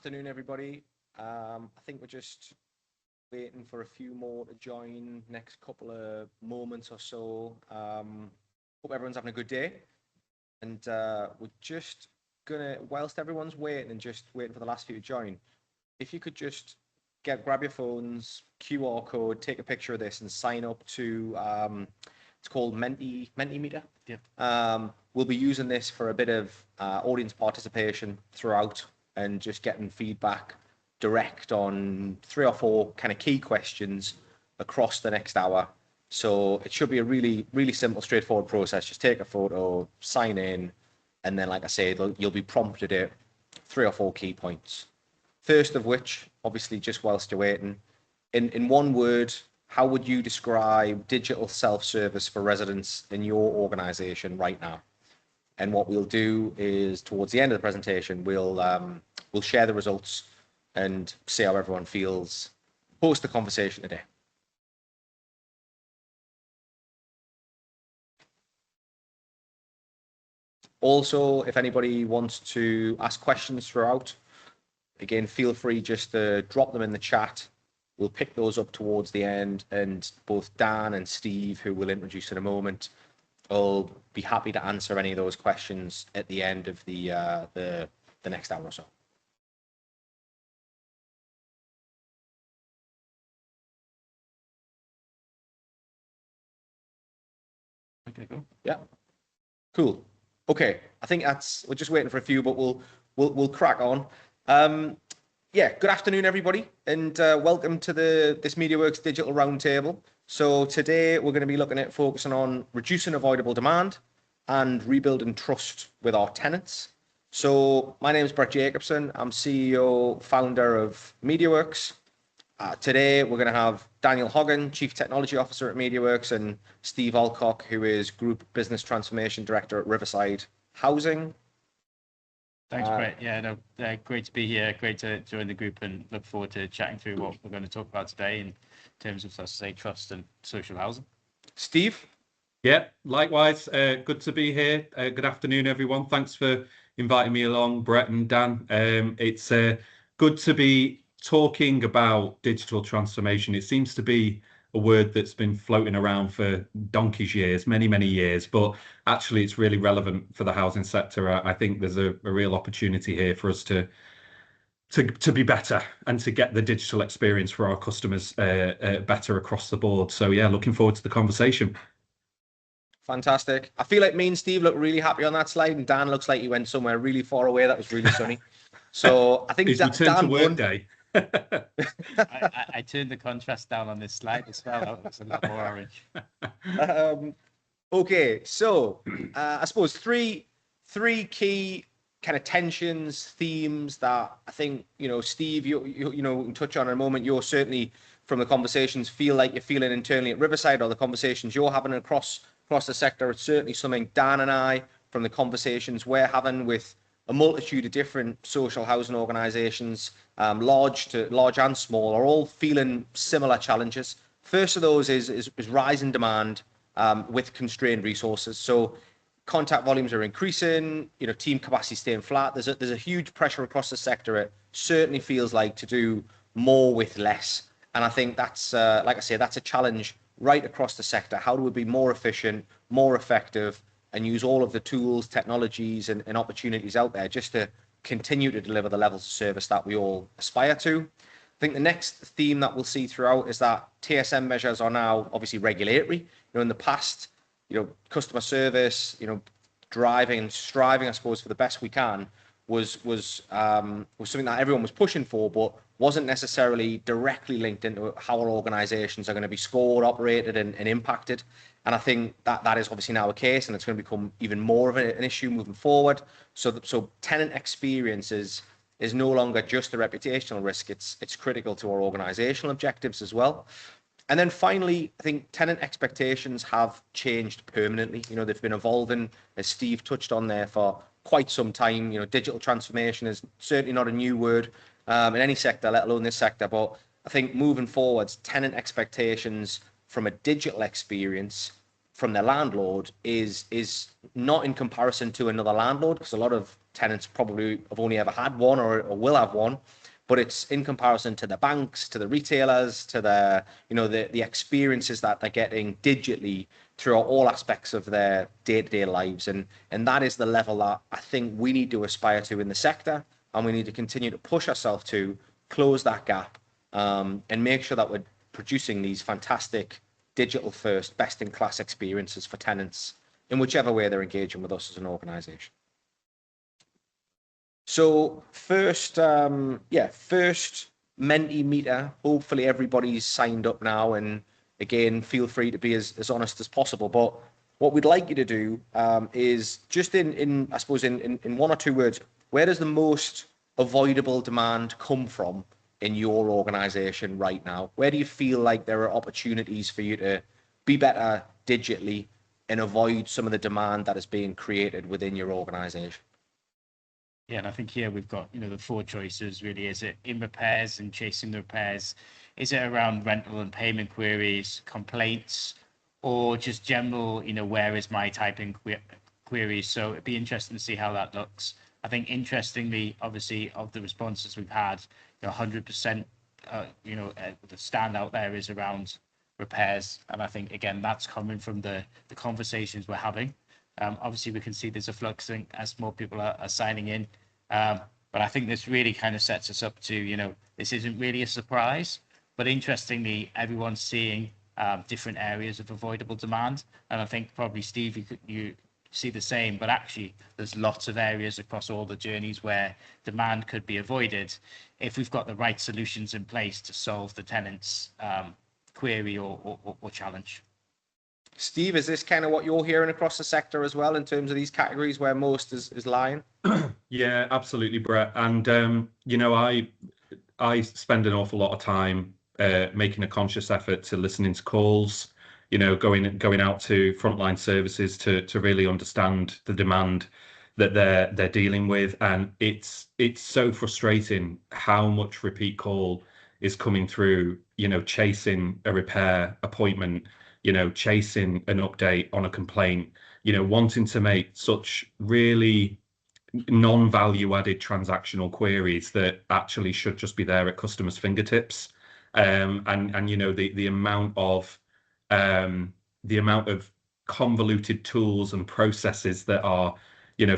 Afternoon, everybody. I think we're just waiting for a few more to join next couple of moments or so. Hope everyone's having a good day. And we're just gonna, whilst everyone's waiting and just waiting for the last few to join, if you could just grab your phones, QR code, take a picture of this and sign up to, it's called Mentimeter. Yeah. We'll be using this for a bit of audience participation throughout and just getting feedback direct on 3 or 4 kind of key questions across the next hour. So it should be a really, really simple, straightforward process. Just take a photo, sign in, and then, like I say, you'll be prompted at 3 or 4 key points. First of which, obviously, just whilst you're waiting, in one word, how would you describe digital self-service for residents in your organisation right now? And what we'll do is, towards the end of the presentation, we'll share the results and see how everyone feels post the conversation today. Also, if anybody wants to ask questions throughout, again, feel free just to drop them in the chat. We'll pick those up towards the end, and both Dan and Steve, who we'll introduce in a moment, will be happy to answer any of those questions at the end of the next hour or so. Okay, cool. Yeah, cool. Okay, I think we're just waiting for a few, but we'll crack on. Yeah, good afternoon, everybody, and welcome to this Mediaworks Digital Roundtable. So today we're going to be looking at focusing on reducing avoidable demand and rebuilding trust with our tenants. So my name is Brett Jacobson. I'm CEO, founder of Mediaworks. Today we're going to have Daniel Hoggan, Chief Technology Officer at Mediaworks, and Steve Alcock, who is Group Business Transformation Director at Riverside Housing. Thanks, Brett. Yeah, no, great to be here. Great to join the group and look forward to chatting through what we're going to talk about today in terms of, let's say, trust and social housing. Steve? Yeah, likewise. Good to be here. Good afternoon, everyone. Thanks for inviting me along, Brett and Dan. It's good to be talking about digital transformation. It seems to be a word that's been floating around for donkey's years, many years, but actually it's really relevant for the housing sector. I think there's a real opportunity here for us to be better and to get the digital experience for our customers better across the board. So yeah, looking forward to the conversation. Fantastic. I feel like me and Steve look really happy on that slide, and Dan looks like he went somewhere really far away. That was really sunny. So I think it's return to work day. I turned the contrast down on this slide as well. That looks a lot more orange. Okay, so I suppose three key kind of tensions, themes that I think, Steve, you touch on in a moment. You're certainly, from the conversations, feel like you're feeling internally at Riverside, or the conversations you're having across the sector. It's certainly something Dan and I, from the conversations we're having with a multitude of different social housing organisations, large and small, are all feeling similar challenges. First of those is rising demand with constrained resources. So contact volumes are increasing, team capacity staying flat. There's a huge pressure across the sector. It certainly feels like to do more with less. And I think that's, like I say, that's a challenge right across the sector. How do we be more efficient, more effective, and use all of the tools, technologies, and opportunities out there just to continue to deliver the levels of service that we all aspire to? I think the next theme that we'll see throughout is that TSM measures are now obviously regulatory. In the past, customer service, driving and striving, I suppose, for the best we can was something that everyone was pushing for, but wasn't necessarily directly linked into how our organisations are going to be scored, operated, and impacted. And I think that is obviously now a case, and it's going to become even more of an issue moving forward. So tenant experience is no longer just a reputational risk. It's critical to our organisational objectives as well. And then finally, I think tenant expectations have changed permanently. They've been evolving, as Steve touched on there, for quite some time. Digital transformation is certainly not a new word in any sector, let alone this sector. But I think moving forwards, tenant expectations from a digital experience from their landlord is not in comparison to another landlord, because a lot of tenants probably have only ever had one or will have one, but it's in comparison to the banks, to the retailers, to the experiences that they're getting digitally throughout all aspects of their day-to-day lives. And that is the level that I think we need to aspire to in the sector, and we need to continue to push ourselves to close that gap, and make sure that we're producing these fantastic digital-first, best-in-class experiences for tenants in whichever way they're engaging with us as an organisation. So first Mentimeter. Hopefully everybody's signed up now, and again, feel free to be as honest as possible. But what we'd like you to do is just in I suppose in one or two words, where does the most avoidable demand come from in your organisation right now? Where do you feel like there are opportunities for you to be better digitally and avoid some of the demand that is being created within your organisation? Yeah, and I think here we've got, the four choices really. Is it in repairs and chasing the repairs? Is it around rental and payment queries, complaints, or just general, where is my typing queries? So it'd be interesting to see how that looks. I think interestingly, obviously, of the responses we've had, 100%, the standout there is around repairs. And I think, again, that's coming from the conversations we're having. Obviously, we can see there's a flux as more people are signing in. But I think this really kind of sets us up to, this isn't really a surprise, but interestingly, everyone's seeing different areas of avoidable demand. And I think probably, Steve, you see the same, but actually there's lots of areas across all the journeys where demand could be avoided if we've got the right solutions in place to solve the tenant's query or challenge. Steve, is this kind of what you're hearing across the sector as well in terms of these categories where most is lying? Yeah, absolutely, Brett. And I spend an awful lot of time making a conscious effort to listening to calls, going out to frontline services to really understand the demand that they're dealing with. And it's so frustrating how much repeat call is coming through, chasing a repair appointment, chasing an update on a complaint, wanting to make such really non-value added transactional queries that actually should just be there at customers' fingertips. And the amount of convoluted tools and processes that are,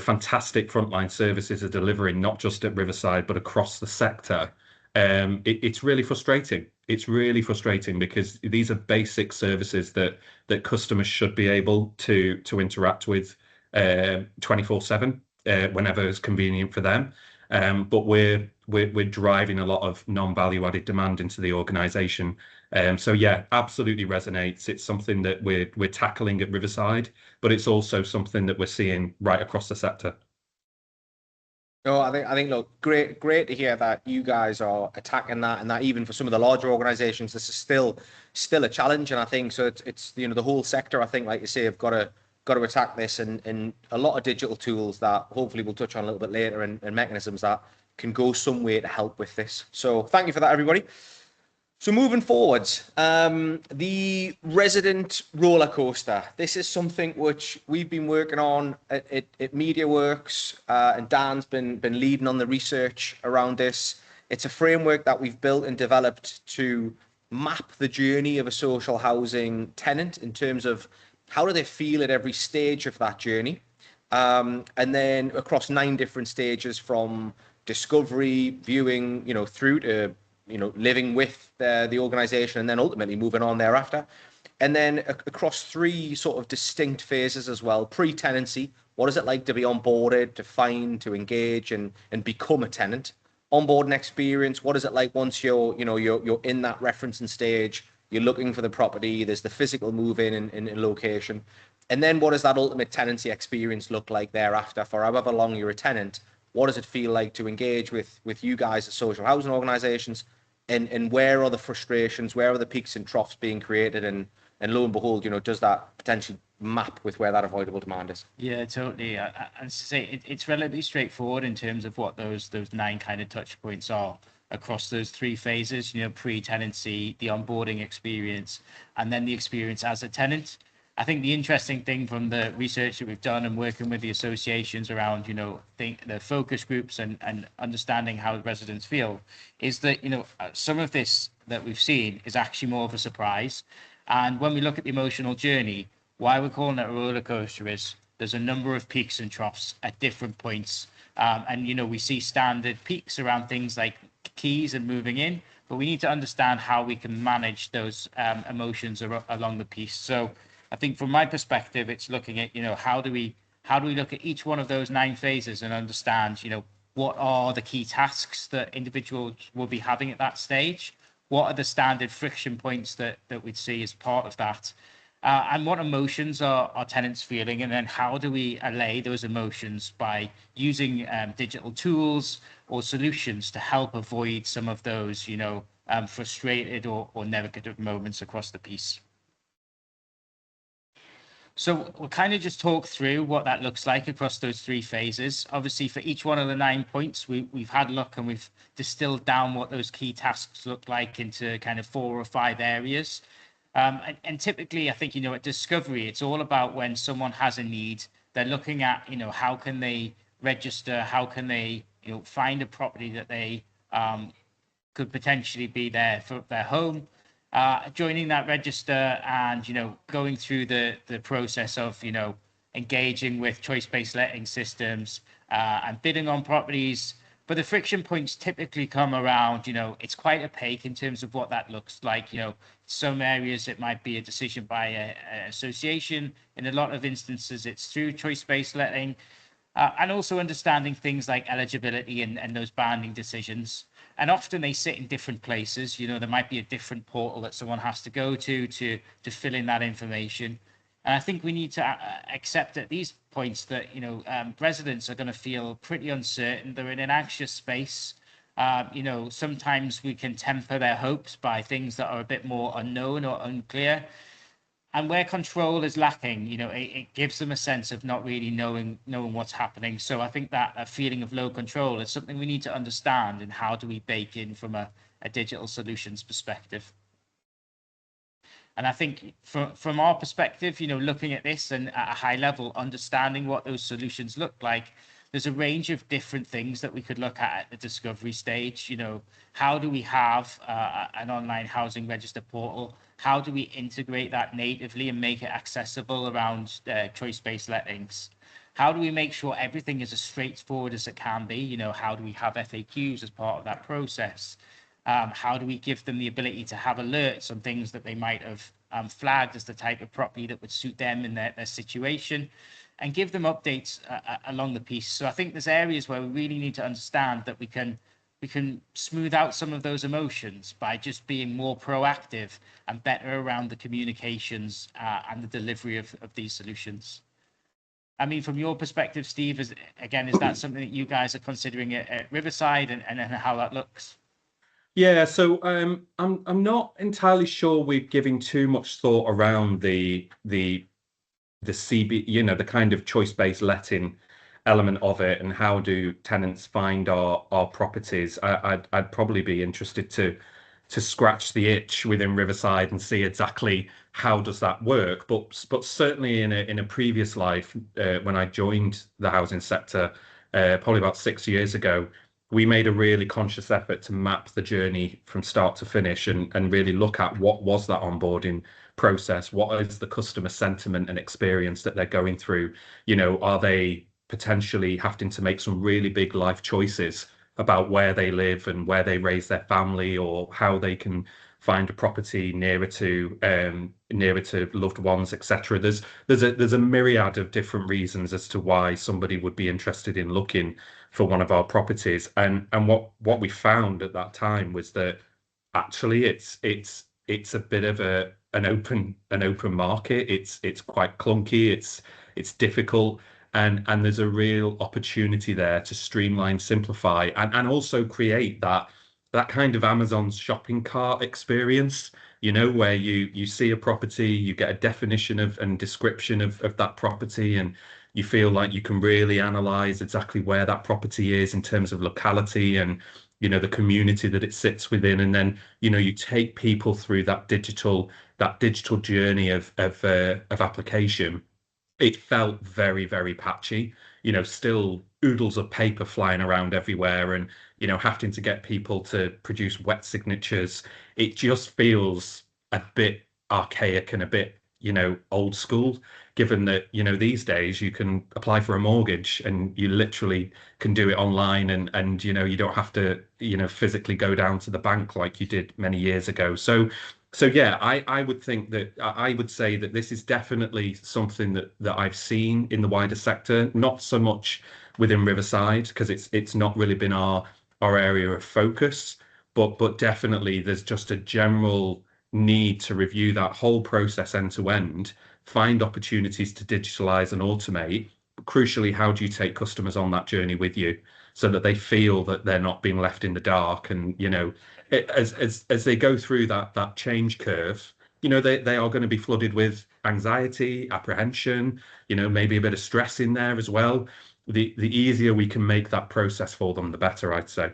fantastic frontline services are delivering, not just at Riverside, but across the sector. It's really frustrating. It's really frustrating because these are basic services that customers should be able to interact with 24/7 whenever it's convenient for them. But we're driving a lot of non-value added demand into the organisation. So yeah, absolutely resonates. It's something that we're tackling at Riverside, but it's also something that we're seeing right across the sector. No, I think look, great to hear that you guys are attacking that, and that even for some of the larger organizations, this is still a challenge. And I think so it's the whole sector, I think, like you say, have got to attack this, and a lot of digital tools that hopefully we'll touch on a little bit later, and mechanisms that can go some way to help with this. So thank you for that, everybody. So moving forwards, the Resident Rollercoaster. This is something which we've been working on at Mediaworks, and Dan's been leading on the research around this. It's a framework that we've built and developed to map the journey of a social housing tenant in terms of how do they feel at every stage of that journey, and then across 9 different stages, from discovery, viewing, through to living with the organization, and then ultimately moving on thereafter. And then across 3 sort of distinct phases as well. Pre-tenancy, what is it like to be onboarded, to find, to engage, and become a tenant? Onboarding experience, what is it like once you're in that referencing stage, you're looking for the property, there's the physical move in and location. And then what does that ultimate tenancy experience look like thereafter? For however long you're a tenant, what does it feel like to engage with you guys as social housing organizations? And where are the frustrations? Where are the peaks and troughs being created? And lo and behold, does that potentially map with where that avoidable demand is? Yeah, totally. And to say, it's relatively straightforward in terms of what those 9 kind of touch points are across those 3 phases. Pre-tenancy, the onboarding experience, and then the experience as a tenant. I think the interesting thing from the research that we've done and working with the associations around, the focus groups and understanding how residents feel is that, some of this that we've seen is actually more of a surprise. And when we look at the emotional journey, why we're calling it a roller coaster is there's a number of peaks and troughs at different points. And we see standard peaks around things like keys and moving in, but we need to understand how we can manage those emotions along the piece. So I think from my perspective, it's looking at, how do we look at each one of those 9 phases and understand, what are the key tasks that individuals will be having at that stage? What are the standard friction points that we'd see as part of that? And what emotions are tenants feeling? And then how do we allay those emotions by using digital tools or solutions to help avoid some of those, frustrated or negative moments across the piece? So we'll kind of just talk through what that looks like across those 3 phases. Obviously, for each one of the 9 points, we've had a look and we've distilled down what those key tasks look like into kind of 4 or 5 areas. And typically, I think, at discovery, it's all about when someone has a need, they're looking at, how can they register, how can they, find a property that they could potentially be there for their home. Joining that register and going through the process of engaging with choice-based letting systems and bidding on properties. But the friction points typically come around, it's quite opaque in terms of what that looks like. Some areas it might be a decision by an association. In a lot of instances, it's through choice-based letting. And also understanding things like eligibility and those banding decisions. And often they sit in different places. There might be a different portal that someone has to go to fill in that information. And I think we need to accept at these points that, residents are going to feel pretty uncertain. They're in an anxious space. Sometimes we can temper their hopes by things that are a bit more unknown or unclear. And where control is lacking, it gives them a sense of not really knowing what's happening. So I think that a feeling of low control is something we need to understand, and how do we bake in from a digital solutions perspective. And I think from our perspective, looking at this and at a high level, understanding what those solutions look like, there's a range of different things that we could look at the discovery stage. How do we have an online housing register portal? How do we integrate that natively and make it accessible around choice-based lettings? How do we make sure everything is as straightforward as it can be? How do we have FAQs as part of that process? How do we give them the ability to have alerts on things that they might have flagged as the type of property that would suit them in their situation, and give them updates along the piece? So I think there's areas where we really need to understand that we can smooth out some of those emotions by just being more proactive and better around the communications and the delivery of these solutions. I mean, from your perspective, Steve, is that something that you guys are considering at Riverside, and how that looks? Yeah, so I'm not entirely sure we're giving too much thought around the CB, the kind of choice-based letting element of it, and how do tenants find our properties. I'd probably be interested to scratch the itch within Riverside and see exactly how does that work. But certainly in a previous life, when I joined the housing sector, probably about 6 years ago, we made a really conscious effort to map the journey from start to finish and really look at what was that onboarding process, what is the customer sentiment and experience that they're going through. Are they potentially having to make some really big life choices about where they live and where they raise their family, or how they can find a property nearer to loved ones, etc. There's a myriad of different reasons as to why somebody would be interested in looking for one of our properties. And what we found at that time was that actually it's a bit of an open market. It's quite clunky. It's difficult. And there's a real opportunity there to streamline, simplify, and also create that kind of Amazon's shopping cart experience, where you see a property, you get a definition of and description of that property, and you feel like you can really analyze exactly where that property is in terms of locality and, you know, the community that it sits within. And then, you know, you take people through that digital journey of application. It felt very, very patchy, you know, still oodles of paper flying around everywhere and, you know, having to get people to produce wet signatures. It just feels a bit archaic and a bit, you know, old school, given that, you know, these days you can apply for a mortgage and you literally can do it online and, you know, you don't have to, you know, physically go down to the bank like you did many years ago. So yeah, I would think that I would say that this is definitely something that I've seen in the wider sector, not so much within Riverside because it's not really been our area of focus, but definitely there's just a general need to review that whole process end to end, find opportunities to digitalize and automate. But crucially, how do you take customers on that journey with you so that they feel that they're not being left in the dark and, you know, as they go through that change curve, you know, they are going to be flooded with anxiety, apprehension, you know, maybe a bit of stress in there as well. The easier we can make that process for them, the better, I'd say.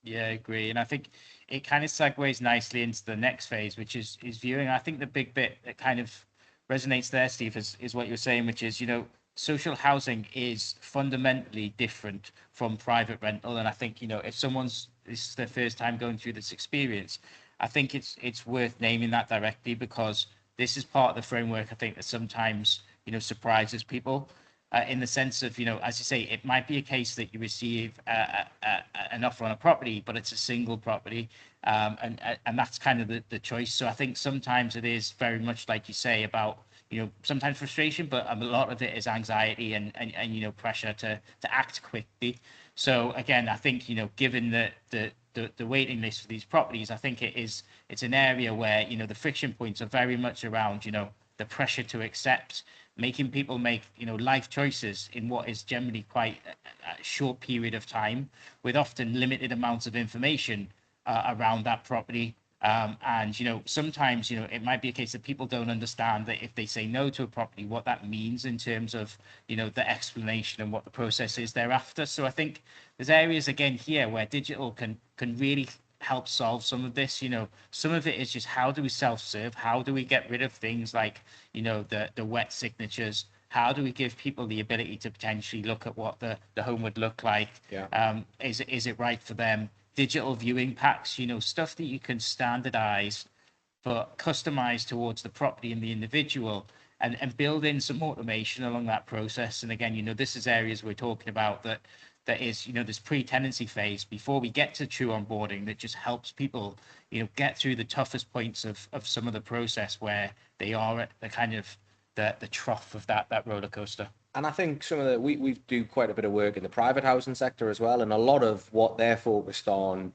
Yeah, I agree. And I think it kind of segues nicely into the next phase, which is viewing. I think the big bit that kind of resonates there, Steve, is what you're saying, which is, you know, social housing is fundamentally different from private rental. And I think, you know, if this is their first time going through this experience, I think it's worth naming that directly, because this is part of the framework, I think, that sometimes, you know, surprises people. In the sense of, you know, as you say, it might be a case that you receive an offer on a property, but it's a single property, and that's kind of the choice. So I think sometimes it is very much like you say about, you know, sometimes frustration, but a lot of it is anxiety and you know, pressure to act quickly. So again, I think, you know, given the waiting list for these properties, I think it's an area where, you know, the friction points are very much around, you know, the pressure to accept, making people make, you know, life choices in what is generally quite a short period of time, with often limited amounts of information around that property. And, you know, sometimes, you know, it might be a case that people don't understand that if they say no to a property, what that means in terms of, you know, the explanation and what the process is thereafter. So I think there's areas again here where digital can really help solve some of this. You know, some of it is just how do we self-serve? How do we get rid of things like, you know, the wet signatures? How do we give people the ability to potentially look at what the home would look like? Yeah. Is it right for them? Digital viewing packs, you know, stuff that you can standardize but customize towards the property and the individual, and build in some automation along that process. And again, you know, this is areas we're talking about that is, you know, this pre-tenancy phase before we get to true onboarding that just helps people, you know, get through the toughest points of some of the process where they are at the kind of the trough of that roller coaster. And I think some of we do quite a bit of work in the private housing sector as well, and a lot of what they're focused on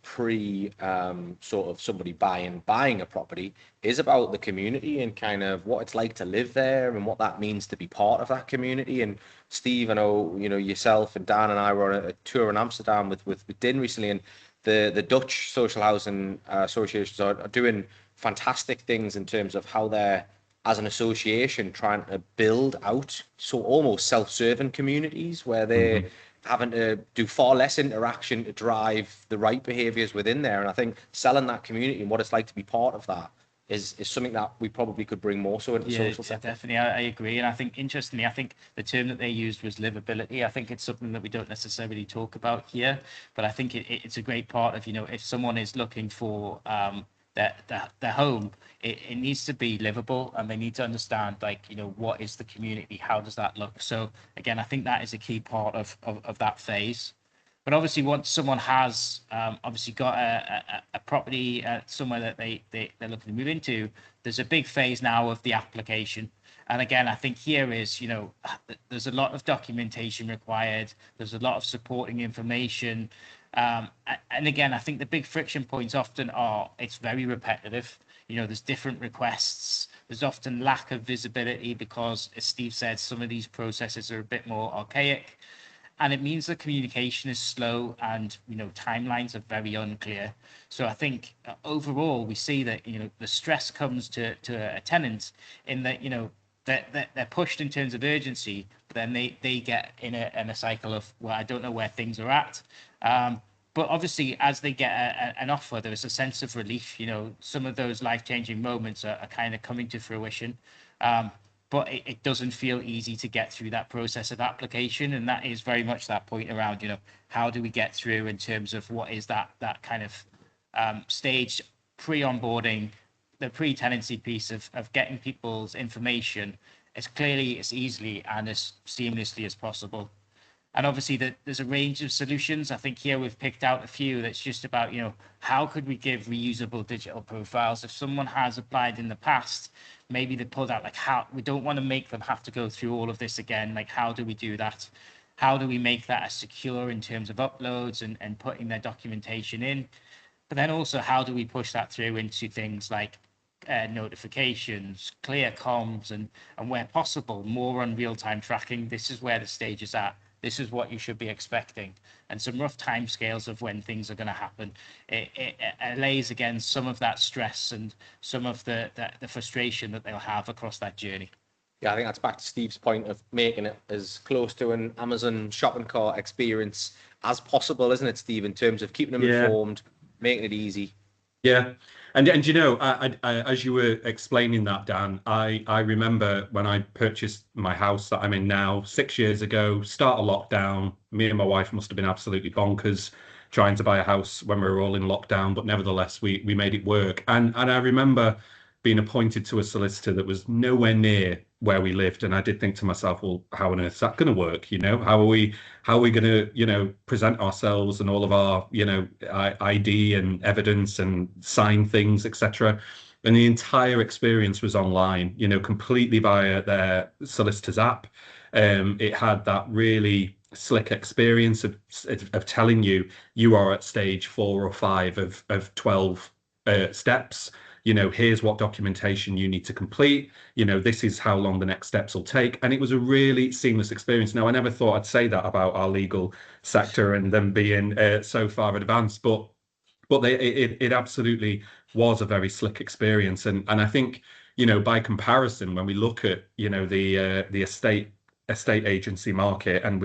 sort of somebody buying a property is about the community and kind of what it's like to live there and what that means to be part of that community. And Steve, I know, you know, yourself and Dan and I were on a tour in Amsterdam with Din recently, and the Dutch social housing associations are doing fantastic things in terms of how they're, as an association, trying to build out so almost self-serving communities where they're having to do far less interaction to drive the right behaviors within there. And I think selling that community and what it's like to be part of that is something that we probably could bring more so into the social sector. Definitely, I agree. And I think, interestingly, I think the term that they used was livability. I think it's something that we don't necessarily talk about here, but I think it's a great part of, you know, if someone is looking for their home, it needs to be livable, and they need to understand, like, you know, what is the community, how does that look? So again, I think that is a key part of that phase. But obviously, once someone has obviously got a property somewhere that they're looking to move into, there's a big phase now of the application. And again, I think here is, you know, there's a lot of documentation required. There's a lot of supporting information. And again, I think the big friction points often are, it's very repetitive. You know, there's different requests. There's often lack of visibility because, as Steve said, some of these processes are a bit more archaic. And it means the communication is slow and, you know, timelines are very unclear. So I think overall, we see that, you know, the stress comes to a tenant in that, you know, they're pushed in terms of urgency, but then they get in a cycle of, well, I don't know where things are at. But obviously, as they get an offer, there is a sense of relief. You know, some of those life-changing moments are kind of coming to fruition. But it doesn't feel easy to get through that process of application. And that is very much that point around, you know, how do we get through in terms of what is that kind of stage pre-onboarding, the pre-tenancy piece of getting people's information as clearly, as easily, and as seamlessly as possible. And obviously there's a range of solutions. I think here we've picked out a few that's just about, you know, how could we give reusable digital profiles? If someone has applied in the past, maybe they pulled out, like, how we don't want to make them have to go through all of this again. Like, how do we do that? How do we make that as secure in terms of uploads and putting their documentation in? But then also, how do we push that through into things like notifications, clear comms, and where possible, more on real-time tracking? This is where the stage is at. This is what you should be expecting, and some rough timescales of when things are going to happen. It allays against some of that stress and some of the frustration that they'll have across that journey. Yeah, I think that's back to Steve's point of making it as close to an Amazon shopping cart experience as possible, isn't it, Steve, in terms of keeping them informed, making it easy. Yeah. And you know, I as you were explaining that, Dan, I remember when I purchased my house that I'm in now 6 years ago, start of lockdown. Me and my wife must have been absolutely bonkers trying to buy a house when we were all in lockdown, but nevertheless, we made it work. And I remember being appointed to a solicitor that was nowhere near where we lived, and I did think to myself, well, how on earth is that going to work? You know, how are we going to, you know, present ourselves and all of our, you know, ID and evidence and sign things, etc. And the entire experience was online, you know, completely via their solicitor's app. It had that really slick experience of telling you are at stage 4 or 5 of 12 steps. You know, here's what documentation you need to complete. You know, this is how long the next steps will take. And it was a really seamless experience. Now, I never thought I'd say that about our legal sector and them being so far advanced, but it absolutely was a very slick experience. And I think, you know, by comparison, when we look at, you know, the estate agency market, and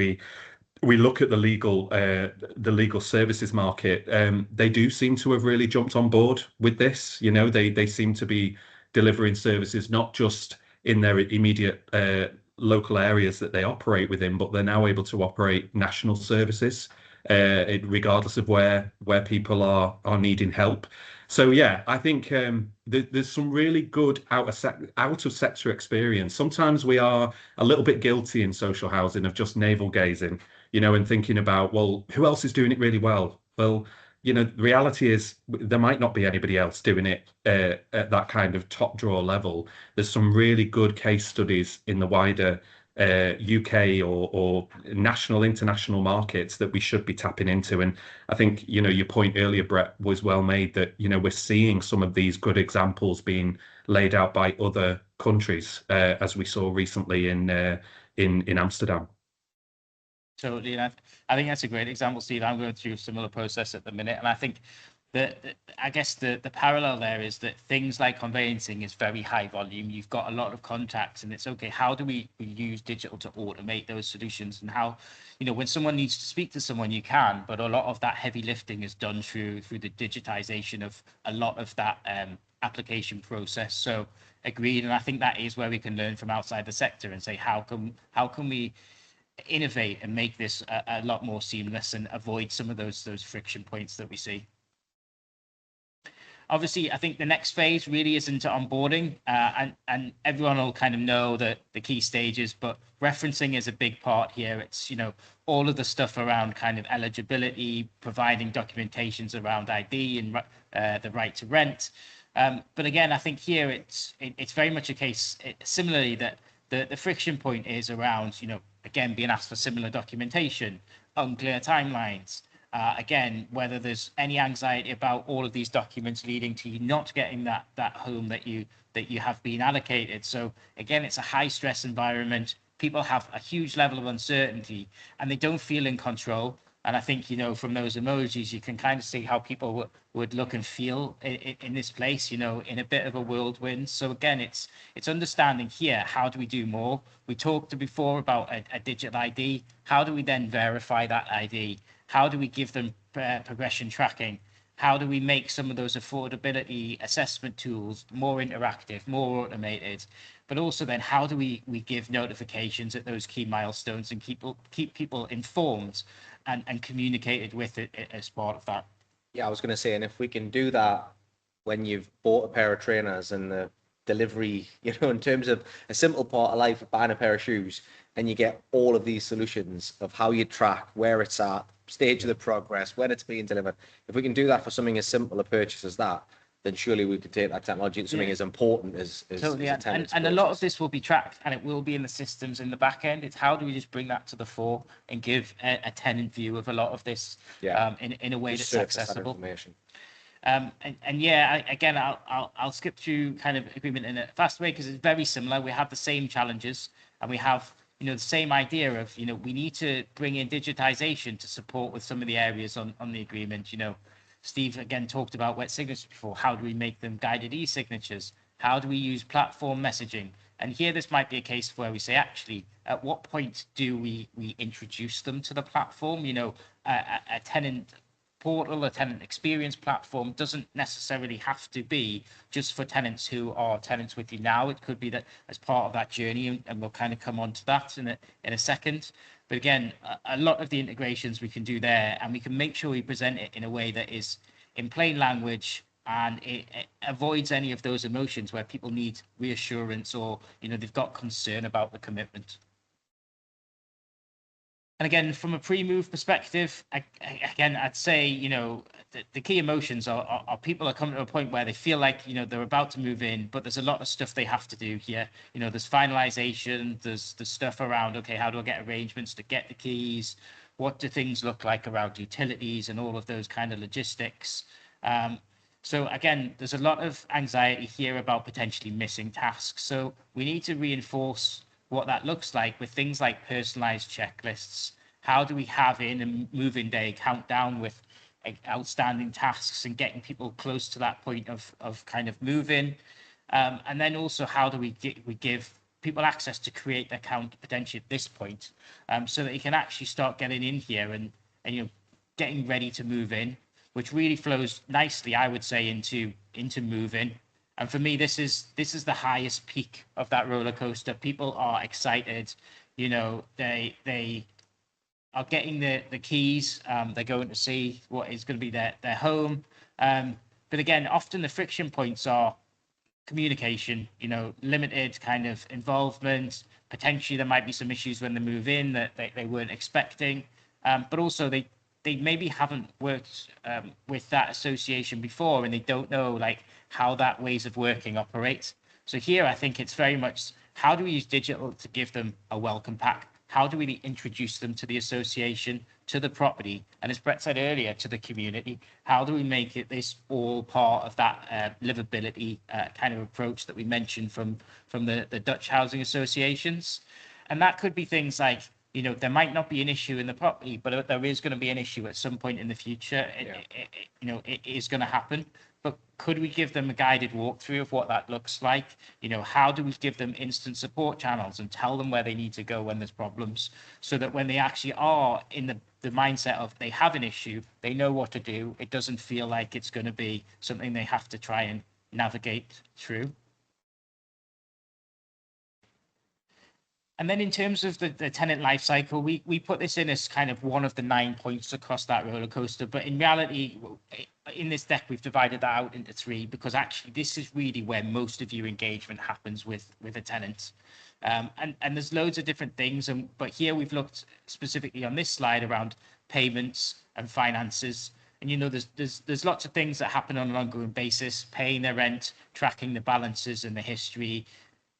we look at the legal services market, they do seem to have really jumped on board with this. You know, they seem to be delivering services not just in their immediate local areas that they operate within, but they're now able to operate national services, regardless of where people are needing help. So yeah, I think there's some really good out of sector experience. Sometimes we are a little bit guilty in social housing of just navel gazing, you know, and thinking about, well, who else is doing it really well? Well, you know, the reality is there might not be anybody else doing it at that kind of top drawer level. There's some really good case studies in the wider UK or national, international markets that we should be tapping into. And I think, you know, your point earlier, Brett, was well made, that, you know, we're seeing some of these good examples being laid out by other countries, as we saw recently in Amsterdam. Totally, and I think that's a great example, Steve. I'm going through a similar process at the minute, and I think I guess the parallel there is that things like conveyancing is very high volume. You've got a lot of contacts, and it's okay, how do we use digital to automate those solutions? And how, you know, when someone needs to speak to someone, you can, but a lot of that heavy lifting is done through the digitization of a lot of that application process. So agreed, and I think that is where we can learn from outside the sector and say, how can we innovate and make this a lot more seamless and avoid some of those friction points that we see. Obviously, I think the next phase really is into onboarding, and everyone will kind of know the key stages, but referencing is a big part here. It's, you know, all of the stuff around kind of eligibility, providing documentations around ID and the right to rent. But again, I think here it's very much a case, similarly, that the friction point is around, you know, again, being asked for similar documentation, unclear timelines. Again, whether there's any anxiety about all of these documents leading to you not getting that home that you have been allocated. So again, it's a high stress environment. People have a huge level of uncertainty and they don't feel in control. And I think, from those emojis, you can kind of see how people would look and feel in this place, in a bit of a whirlwind. So again, it's understanding here, how do we do more? We talked before about a digital ID. How do we then verify that ID? How do we give them progression tracking? How do we make some of those affordability assessment tools more interactive, more automated? But also then, how do we give notifications at those key milestones and keep people informed and communicated with it as part of that? Yeah, I was going to say, and if we can do that when you've bought a pair of trainers and the delivery, in terms of a simple part of life, buying a pair of shoes, and you get all of these solutions of how you track, where it's at, stage of the progress, when it's being delivered. If we can do that for something as simple a purchase as that, then surely we could take that technology to something as important as totally. As a tenant's and a lot of process. this will be tracked, and it will be in the systems in the back end. It's how do we just bring that to the fore and give a tenant view of a lot of this in a way Just that's surface that accessible. information. Again, I'll skip through kind of agreement in a fast way because it's very similar. We have the same challenges, and we have the same idea of we need to bring in digitization to support with some of the areas on the agreement. Steve again talked about wet signatures before. How do we make them guided e-signatures? How do we use platform messaging? And here, this might be a case where we say, actually, at what point do we introduce them to the platform? A tenant portal, a tenant experience platform doesn't necessarily have to be just for tenants who are tenants with you now. It could be that as part of that journey, and we'll kind of come on to that in a second. But again, a lot of the integrations we can do there, and we can make sure we present it in a way that is in plain language, and it avoids any of those emotions where people need reassurance or they've got concern about the commitment. And again, from a pre-move perspective, I'd say, the key emotions are people are coming to a point where they feel like, they're about to move in, but there's a lot of stuff they have to do here. There's finalization, there's the stuff around, okay, how do I get arrangements to get the keys? What do things look like around utilities and all of those kind of logistics? So again, there's a lot of anxiety here about potentially missing tasks. So we need to reinforce what that looks like with things like personalized checklists. How do we have in a move-in day countdown with outstanding tasks and getting people close to that point of kind of moving? And then also, how do we give people access to create their account potentially at this point, so that you can actually start getting in here and getting ready to move in, which really flows nicely, I would say, into move-in. And for me, this is the highest peak of that roller coaster. People are excited, they are getting the keys. They're going to see what is going to be their home. But again, often the friction points are communication, limited kind of involvement. Potentially there might be some issues when they move in that they weren't expecting. But also they maybe haven't worked with that association before, and they don't know how that ways of working operates. So here, I think it's very much, how do we use digital to give them a welcome pack? How do we introduce them to the association, to the property, and as Brett said earlier, to the community? How do we make this all part of that livability kind of approach that we mentioned from the Dutch housing associations? And that could be things like, there might not be an issue in the property, but there is going to be an issue at some point in the future. It is going to happen. But could we give them a guided walkthrough of what that looks like? How do we give them instant support channels and tell them where they need to go when there's problems, so that when they actually are in the mindset of they have an issue, they know what to do. It doesn't feel like it's going to be something they have to try and navigate through. And then in terms of the tenant life cycle, we put this in as kind of one of the 9 points across that roller coaster. But in reality, in this deck, we've divided that out into 3, because actually this is really where most of your engagement happens with a tenant. And there's loads of different things. But here we've looked specifically on this slide around payments and finances. And there's lots of things that happen on an ongoing basis: paying their rent, tracking the balances and the history,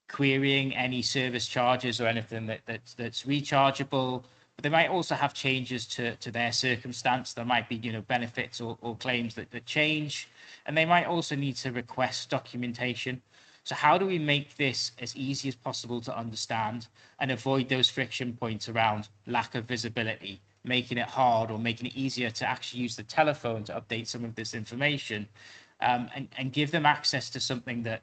querying any service charges or anything that's rechargeable. But they might also have changes to their circumstance. There might be benefits or claims that change, and they might also need to request documentation. So how do we make this as easy as possible to understand and avoid those friction points around lack of visibility, making it hard or making it easier to actually use the telephone to update some of this information, and give them access to something that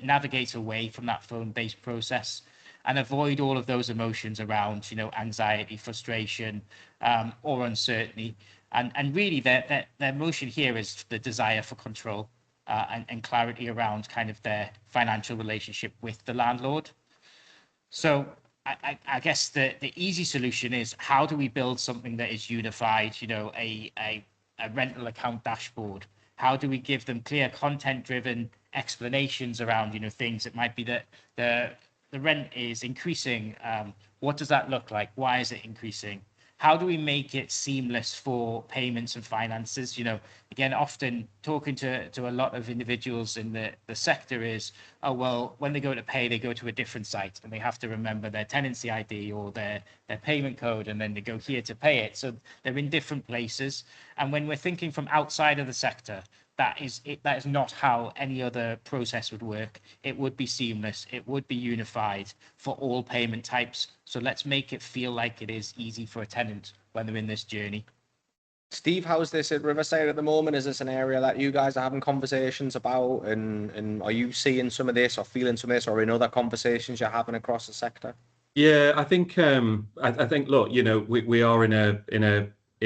navigates away from that phone-based process, and avoid all of those emotions around, anxiety, frustration, or uncertainty. And really, their emotion here is the desire for control, and clarity around kind of their financial relationship with the landlord. So I guess the easy solution is, how do we build something that is unified, a rental account dashboard? How do we give them clear content-driven explanations around, things that might be that the rent is increasing? What does that look like? Why is it increasing? How do we make it seamless for payments and finances? Again, often talking to a lot of individuals in the sector is, oh, well, when they go to pay, they go to a different site and they have to remember their tenancy ID or their payment code, and then they go here to pay it. So they're in different places. And when we're thinking from outside of the sector, that is not how any other process would work. It would be seamless. It would be unified for all payment types. So let's make it feel like it is easy for a tenant when they're in this journey. Steve, how's this at Riverside at the moment? Is this an area that you guys are having conversations about, and are you seeing some of this or feeling some of this, or in other conversations you're having across the sector? Yeah, I think I think, look, we are in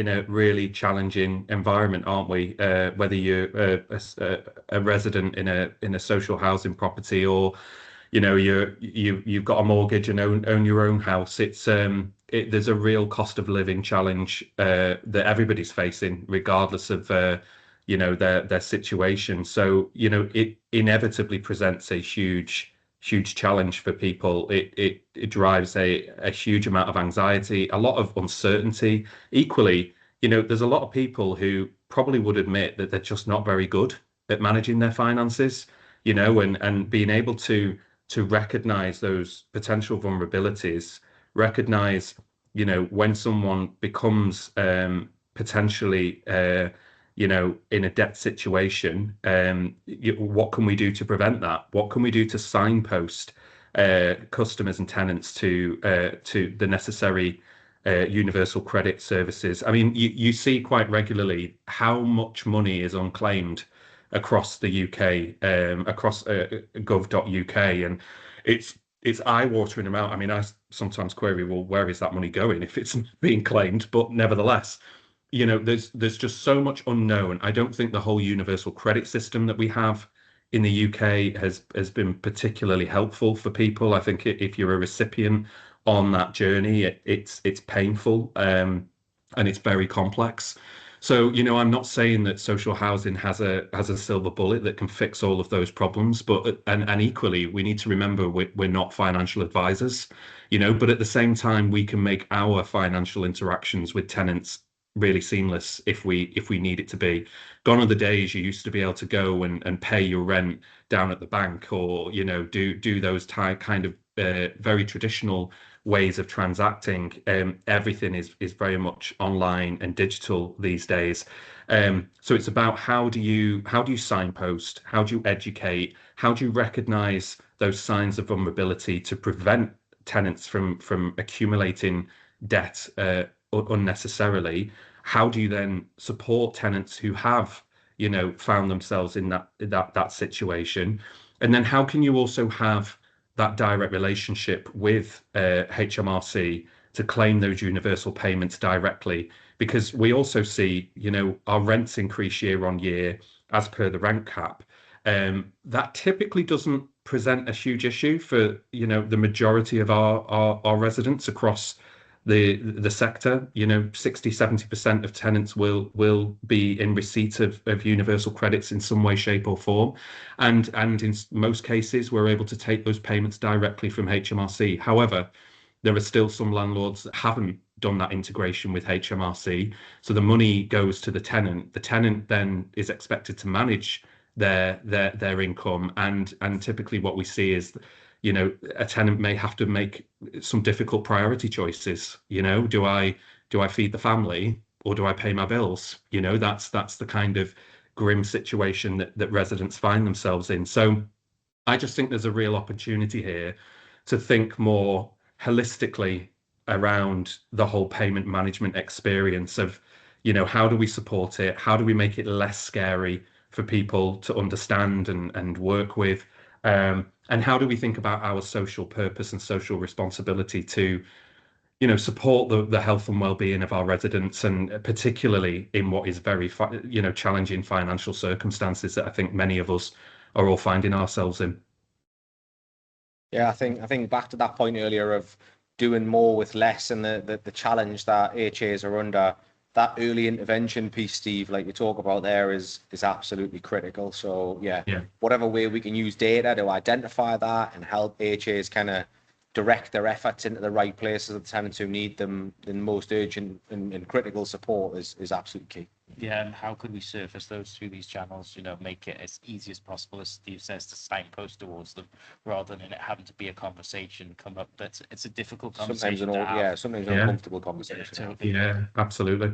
a really challenging environment, aren't we? Whether you're a resident in a social housing property, or you've got a mortgage and own your own house, there's a real cost of living challenge that everybody's facing, regardless of their situation. So it inevitably presents a huge challenge for people. It drives a huge amount of anxiety, a lot of uncertainty. Equally, there's a lot of people who probably would admit that they're just not very good at managing their finances, and being able to recognize those potential vulnerabilities, recognize, when someone becomes potentially in a debt situation, what can we do to prevent that? What can we do to signpost customers and tenants to the necessary universal credit services? I mean, you see quite regularly how much money is unclaimed across the UK, across gov.uk, and it's eye-watering amount. I mean, I sometimes query, well, where is that money going if it's being claimed? But nevertheless, there's just so much unknown. I don't think the whole universal credit system that we have in the UK has been particularly helpful for people. I think if you're a recipient on that journey, it's painful, and it's very complex. So, I'm not saying that social housing has a silver bullet that can fix all of those problems, but and equally, we need to remember we're not financial advisors, but at the same time, we can make our financial interactions with tenants really seamless if we need it to be. Gone are the days you used to be able to go and pay your rent down at the bank, or do those kind of very traditional ways of transacting. Everything is very much online and digital these days. So it's about how do you signpost, how do you educate, how do you recognize those signs of vulnerability to prevent tenants from accumulating debt unnecessarily? How do you then support tenants who have found themselves in that situation? And then how can you also have that direct relationship with HMRC to claim those universal payments directly? Because we also see our rents increase year on year as per the rent cap. That typically doesn't present a huge issue for the majority of our residents across the sector. 60-70% of tenants will be in receipt of universal credits in some way, shape or form, and in most cases we're able to take those payments directly from HMRC. However, there are still some landlords that haven't done that integration with HMRC, so the money goes to the tenant. The tenant then is expected to manage their income, and typically what we see is a tenant may have to make some difficult priority choices. Do I feed the family, or do I pay my bills? That's the kind of grim situation that residents find themselves in. So I just think there's a real opportunity here to think more holistically around the whole payment management experience of, how do we support it? How do we make it less scary for people to understand and work with? And how do we think about our social purpose and social responsibility to, support the health and well-being of our residents, and particularly in what is very, challenging financial circumstances that I think many of us are all finding ourselves in. Yeah, I think back to that point earlier of doing more with less, and the challenge that HAs are under. That early intervention piece, Steve, like you talk about there, is absolutely critical. So yeah, whatever way we can use data to identify that and help HAs kind of direct their efforts into the right places of the tenants who need them in most urgent and critical support is absolutely key. Yeah, and how could we surface those through these channels? Make it as easy as possible, as Steve says, to signpost towards them, rather than it having to be a conversation come up. That's It's a difficult conversation to have. Sometimes an uncomfortable conversation. Totally. Yeah, absolutely.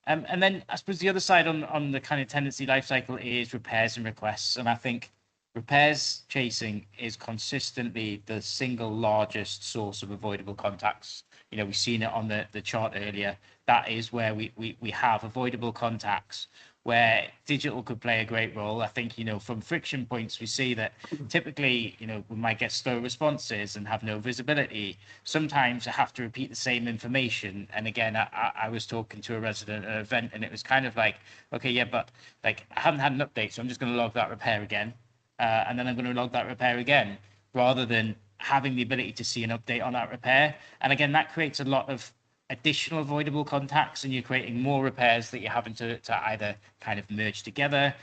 And then I suppose the other side on the kind of tenancy life cycle is repairs and requests, and I think repairs chasing is consistently the single largest source of avoidable contacts. We've seen it on the chart earlier. That is where we have avoidable contacts, where digital could play a great role. I think, from friction points, we see that typically, we might get slow responses and have no visibility. Sometimes I have to repeat the same information. And again, I was talking to a resident at an event, and it was kind of like, okay, yeah, but like I haven't had an update, so I'm just going to log that repair again. And then I'm going to log that repair again, rather than having the ability to see an update on that repair. And again, that creates a lot of additional avoidable contacts, and you're creating more repairs that you're having to either kind of merge together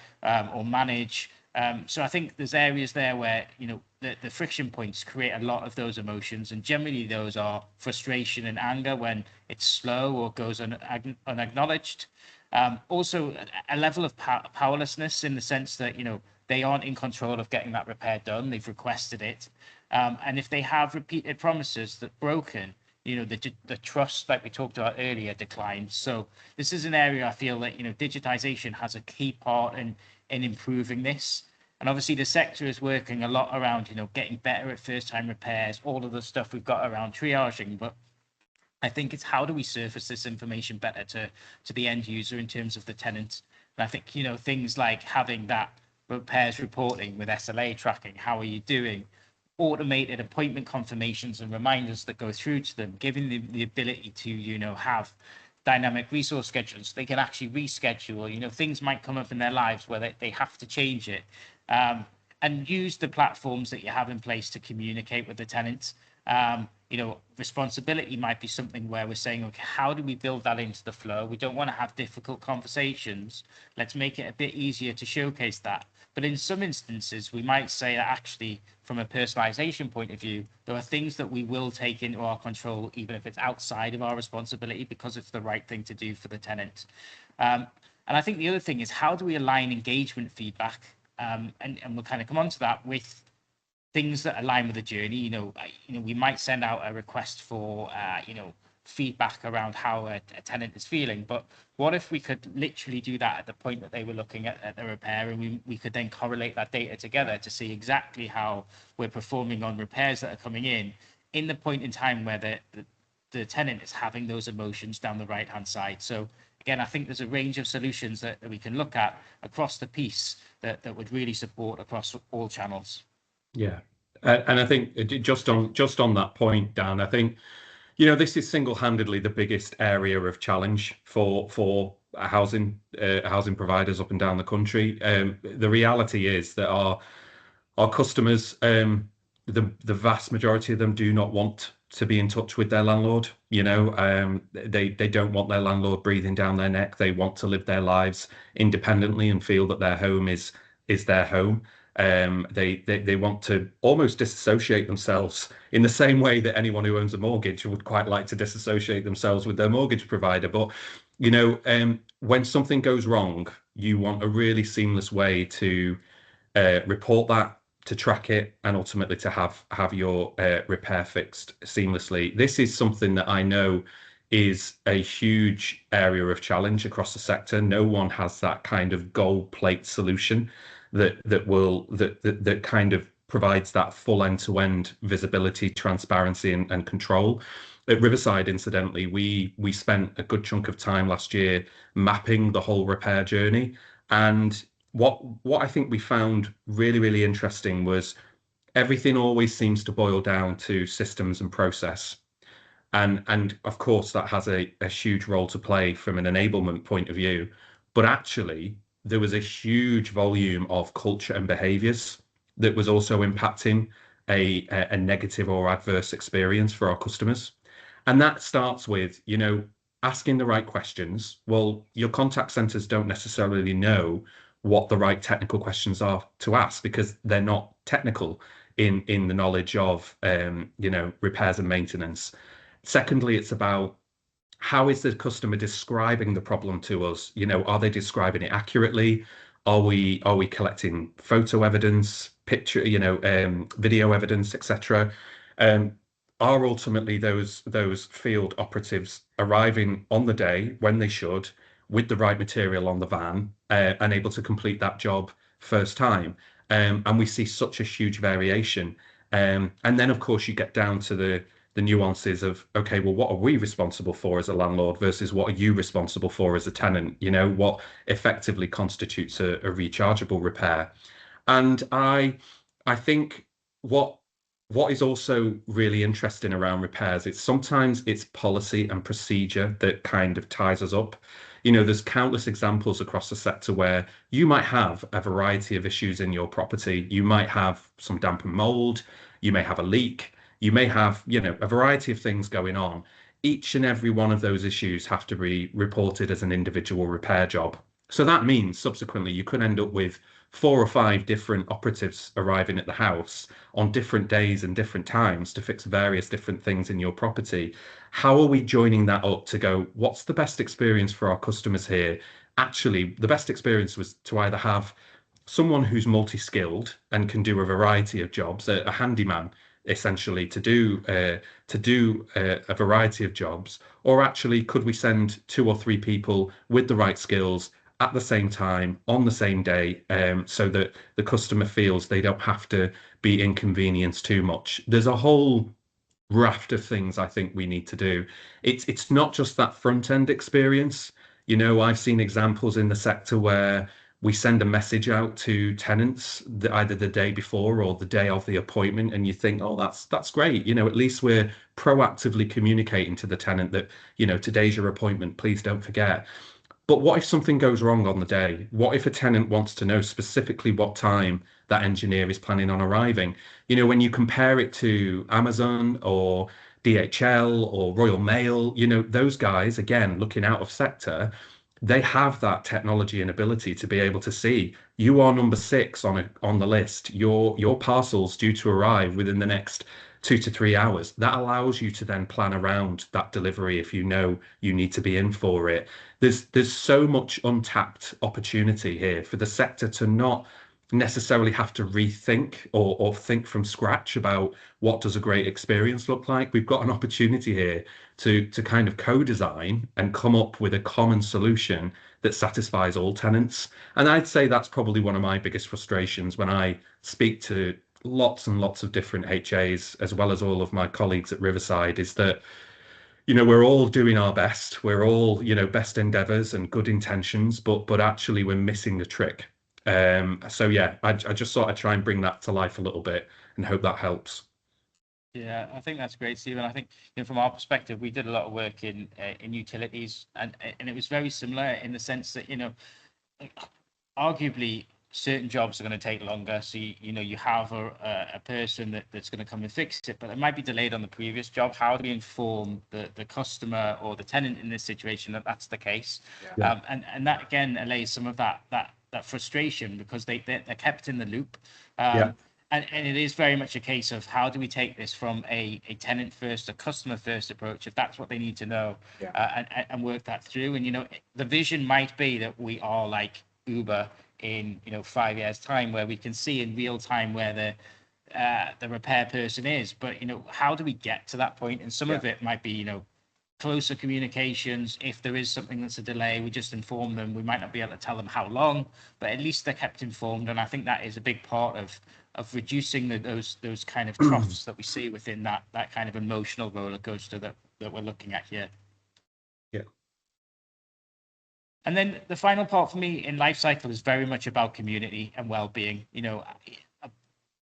or manage. So I think there's areas there where, the friction points create a lot of those emotions, and generally those are frustration and anger when it's slow or goes unacknowledged. Also, a level of powerlessness, in the sense that, they aren't in control of getting that repair done. They've requested it. And if they have repeated promises that broken, the trust, like we talked about earlier, declines. So this is an area I feel that, digitization has a key part in improving this. And obviously the sector is working a lot around, getting better at first-time repairs, all of the stuff we've got around triaging. But I think it's how do we surface this information better to the end user in terms of the tenant. And I think, things like having that repairs reporting with SLA tracking, how are you doing, automated appointment confirmations and reminders that go through to them, giving them the ability to, have dynamic resource schedules. They can actually reschedule, things might come up in their lives where they have to change it, and use the platforms that you have in place to communicate with the tenants. Responsibility might be something where we're saying, okay, how do we build that into the flow? We don't want to have difficult conversations. Let's make it a bit easier to showcase that. But in some instances, we might say that actually, from a personalization point of view, there are things that we will take into our control, even if it's outside of our responsibility, because it's the right thing to do for the tenant. And I think the other thing is, how do we align engagement feedback? And we'll kind of come on to that with things that align with the journey. We might send out a request for, feedback around how a tenant is feeling, but what if we could literally do that at the point that they were looking at the repair, and we could then correlate that data together to see exactly how we're performing on repairs that are coming in the point in time where the tenant is having those emotions down the right hand side. So again, I think there's a range of solutions that we can look at across the piece that would really support across all channels. Yeah, and I think just on that point, Dan, I think, this is single-handedly the biggest area of challenge for housing providers up and down the country. The reality is that our customers, the vast majority of them, do not want to be in touch with their landlord. They don't want their landlord breathing down their neck. They want to live their lives independently and feel that their home is their home. They want to almost disassociate themselves in the same way that anyone who owns a mortgage would quite like to disassociate themselves with their mortgage provider. But, when something goes wrong, you want a really seamless way to report that, to track it, and ultimately to have your repair fixed seamlessly. This is something that I know is a huge area of challenge across the sector. No one has that kind of gold plate solution that kind of provides that full end-to-end visibility, transparency, and control. At Riverside, incidentally, we spent a good chunk of time last year mapping the whole repair journey. And what I think we found really, really interesting was everything always seems to boil down to systems and process. And of course, that has a huge role to play from an enablement point of view. But actually, there was a huge volume of culture and behaviors that was also impacting a negative or adverse experience for our customers. And that starts with, asking the right questions. Well, your contact centers don't necessarily know what the right technical questions are to ask because they're not technical in the knowledge of, repairs and maintenance. Secondly, it's about how is the customer describing the problem to us? Are they describing it accurately? Are we collecting photo evidence, picture, video evidence, etc.? Are ultimately those field operatives arriving on the day when they should, with the right material on the van, and able to complete that job first time? And we see such a huge variation. And then, of course, you get down to the nuances of, okay, well, what are we responsible for as a landlord versus what are you responsible for as a tenant? What effectively constitutes a rechargeable repair. And I think what is also really interesting around repairs, sometimes it's policy and procedure that kind of ties us up. There's countless examples across the sector where you might have a variety of issues in your property. You might have some damp and mold, you may have a leak, you may have, a variety of things going on. Each and every one of those issues have to be reported as an individual repair job. So that means subsequently you could end up with 4 or 5 different operatives arriving at the house on different days and different times to fix various different things in your property. How are we joining that up to go, what's the best experience for our customers here? Actually, the best experience was to either have someone who's multi-skilled and can do a variety of jobs, a handyman, essentially, to do a variety of jobs, or actually could we send 2 or 3 people with the right skills at the same time on the same day, so that the customer feels they don't have to be inconvenienced too much. There's a whole raft of things I think we need to do. It's not just that front end experience. I've seen examples in the sector where we send a message out to tenants either the day before or the day of the appointment, and you think, oh, that's great. At least we're proactively communicating to the tenant that, today's your appointment, please don't forget. But what if something goes wrong on the day? What if a tenant wants to know specifically what time that engineer is planning on arriving? When you compare it to Amazon or DHL or Royal Mail, those guys, again, looking out of sector, they have that technology and ability to be able to see you are number 6 on the list. Your parcel's due to arrive within the next 2 to 3 hours. That allows you to then plan around that delivery if you know you need to be in for it. There's so much untapped opportunity here for the sector to not necessarily have to rethink or think from scratch about what does a great experience look like. We've got an opportunity here to kind of co-design and come up with a common solution that satisfies all tenants. And I'd say that's probably one of my biggest frustrations when I speak to lots and lots of different HAs, as well as all of my colleagues at Riverside, is that we're all doing our best. We're all, best endeavors and good intentions, but actually we're missing the trick. So yeah, I just thought I'd try and bring that to life a little bit and hope that helps. Yeah, I think that's great, Stephen. I think from our perspective, we did a lot of work in utilities, and it was very similar in the sense that arguably certain jobs are going to take longer. So you have a person that's going to come and fix it, but it might be delayed on the previous job. How do we inform the customer or the tenant in this situation that that's the case? Yeah. And that again allays some of that frustration because they're kept in the loop. Yeah. And it is very much a case of how do we take this from a tenant first, a customer first approach, if that's what they need to know, and work that through. And the vision might be that we are like Uber in 5 years time, where we can see in real time where the repair person is. But how do we get to that point? And some of it might be closer communications. If there is something that's a delay, we just inform them. We might not be able to tell them how long, but at least they're kept informed. And I think that is a big part of of reducing those kind of troughs that we see within that kind of emotional roller coaster that we're looking at here. Yeah. And then the final part for me in life cycle is very much about community and well-being. You know,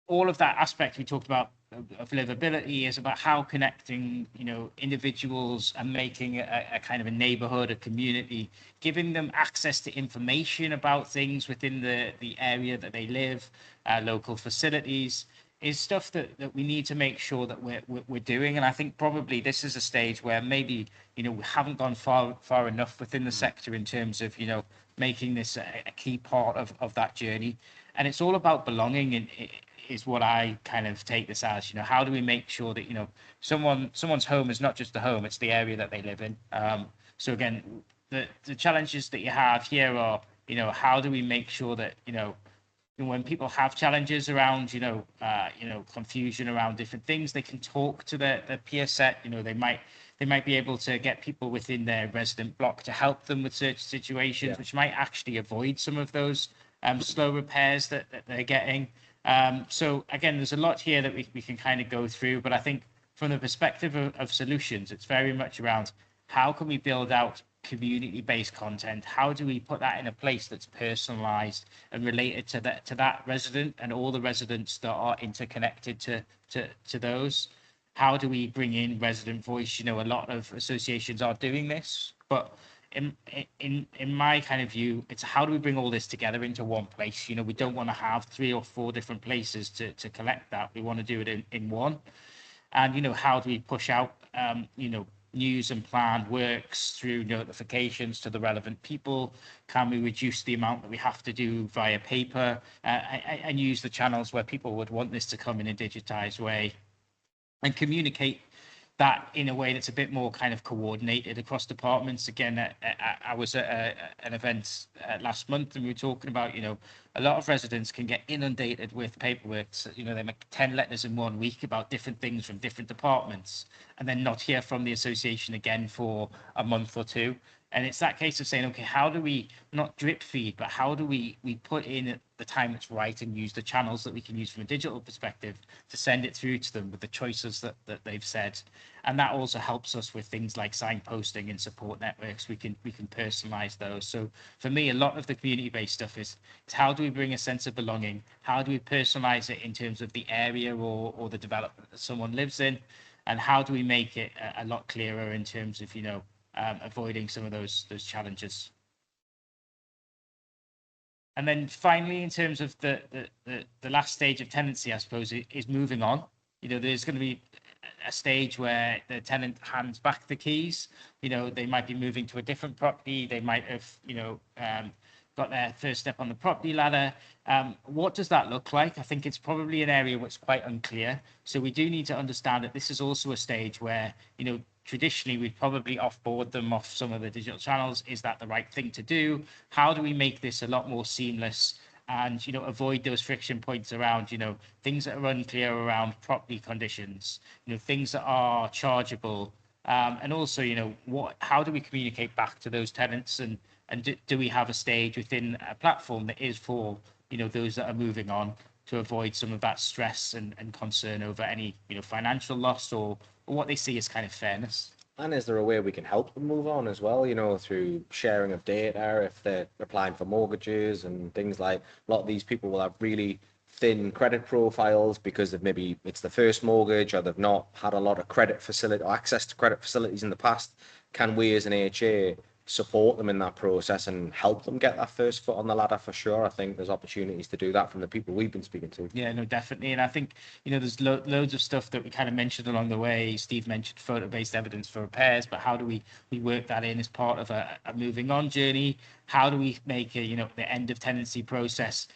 all of that aspect we talked about of livability is about how connecting, you know, individuals and making a kind of a neighborhood, a community, giving them access to information about things within the area that they live, local facilities, is stuff that we need to make sure that we're doing. And I think probably this is a stage where maybe, you know, we haven't gone far enough within the sector in terms of, you know, making this a key part of that journey. And it's all about belonging, and is what I kind of take this as. You know, how do we make sure that, you know, someone's home is not just the home, it's the area that they live in. So again, the challenges that you have here are, you know, how do we make sure that, you know, when people have challenges around, you know, confusion around different things, they can talk to their peer set. You know, they might be able to get people within their resident block to help them with certain situations, which might actually avoid some of those slow repairs that they're getting. So again, there's a lot here that we can kind of go through, but I think from the perspective of solutions, it's very much around how can we build out community-based content? How do we put that in a place that's personalized and related to that resident and all the residents that are interconnected to those? How do we bring in resident voice? You know, a lot of associations are doing this, but in my kind of view, it's how do we bring all this together into one place? You know, we don't want to have 3 or 4 different places to collect that. We want to do it in one. And, you know, how do we push out, you know, news and plan works through notifications to the relevant people? Can we reduce the amount that we have to do via paper and use the channels where people would want this to come in a digitized way and communicate that in a way that's a bit more kind of coordinated across departments? Again, I was at an event last month, and we were talking about, you know, a lot of residents can get inundated with paperwork. So, you know, they make 10 letters in 1 week about different things from different departments, and then not hear from the association again for a month or 2. And it's that case of saying, okay, how do we not drip feed, but how do we put in the time that's right and use the channels that we can use from a digital perspective to send it through to them with the choices that they've said? And that also helps us with things like signposting and support networks. We can personalize those. So for me, a lot of the community-based stuff is how do we bring a sense of belonging? How do we personalize it in terms of the area or the development that someone lives in? And how do we make it a lot clearer in terms of, you know, avoiding some of those challenges? And then finally, in terms of the last stage of tenancy, I suppose, is moving on. You know, there's going to be a stage where the tenant hands back the keys. You know, they might be moving to a different property. They might have, you know, got their first step on the property ladder. What does that look like? I think it's probably an area which is quite unclear. So we do need to understand that this is also a stage where, you know, traditionally we'd probably offboard them off some of the digital channels. Is that the right thing to do? How do we make this a lot more seamless and, you know, avoid those friction points around, you know, things that are unclear around property conditions, you know, things that are chargeable, and also, you know, how do we communicate back to those tenants, and do we have a stage within a platform that is for, you know, those that are moving on, to avoid some of that stress and concern over any, you know, financial loss or what they see as kind of fairness? And is there a way we can help them move on as well, you know, through sharing of data if they're applying for mortgages and things? Like a lot of these people will have really thin credit profiles because of maybe it's the first mortgage, or they've not had a lot of credit facility or access to credit facilities in the past. Can we as an HA support them in that process and help them get that first foot on the ladder? For sure, I think there's opportunities to do that from the people we've been speaking to. Yeah, no, definitely. And I think, you know, there's loads of stuff that we kind of mentioned along the way. Steve mentioned photo-based evidence for repairs, but how do we work that in as part of a moving on journey? How do we make you know, the end of tenancy process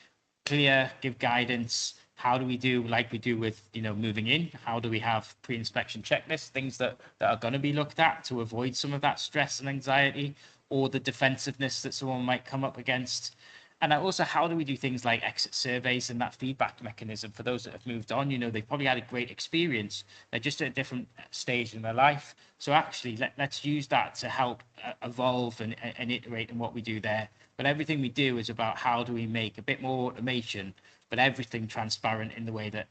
clear, give guidance? How do we do like we do with, you know, moving in? How do we have pre-inspection checklists, things that are going to be looked at to avoid some of that stress and anxiety or the defensiveness that someone might come up against? And also, how do we do things like exit surveys and that feedback mechanism for those that have moved on? You know, they've probably had a great experience. They're just at a different stage in their life. So actually, let's use that to help evolve and iterate in what we do there. But everything we do is about how do we make a bit more automation but everything transparent in the way that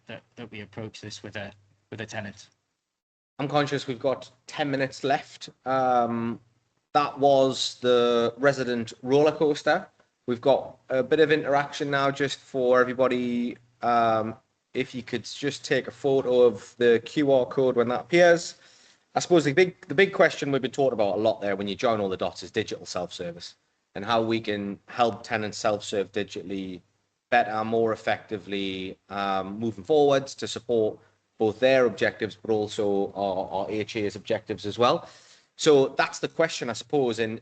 we approach this with a tenant. I'm conscious we've got 10 minutes left. That was the Resident Rollercoaster. We've got a bit of interaction now just for everybody. If you could just take a photo of the QR code when that appears. I suppose the big question we've been talking about a lot there when you join all the dots is digital self-service and how we can help tenants self-serve digitally better, more effectively, moving forwards to support both their objectives, but also our HA's objectives as well. So that's the question, I suppose, in